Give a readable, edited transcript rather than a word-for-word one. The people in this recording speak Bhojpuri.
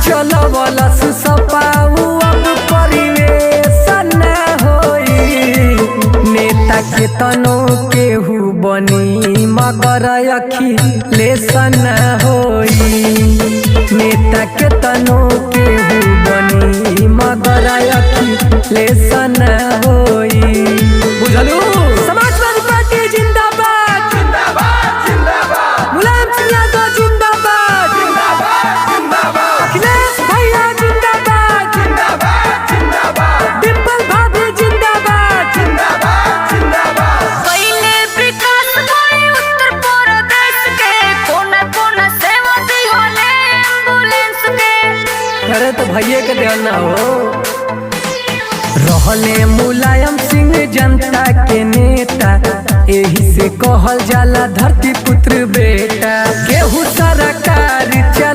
चलवलस सपाऊ अब परिवेश न होई। नेता के तनो केहू बनी मगर अखिलेश न होई। नेता के तनो केहू बनी मगर अखिलेश न होई। बुझलू? समाजवादी पार्टी जिंदाबाद जिंदाबाद जिंदाबाद। मुलायम सिंह यादव जिंदाबाद जिंदाबाद जिंदाबाद। अखिलेश भैया जिंदाबाद जिंदाबाद जिंदाबाद। डिम्पल भाभी जिंदाबाद जिंदाबाद जिंदाबाद। पहिले विकास भई उत्तर प्रदेश के कोना कोना सेवा दी होले एम्बुलेंस के। अरे तो भैया के ध्यान ना हो। रहले मुलायम सिंह जनता के नेता, एही से कहल जाला धरती पुत्र बेटा। केहू सरकार चल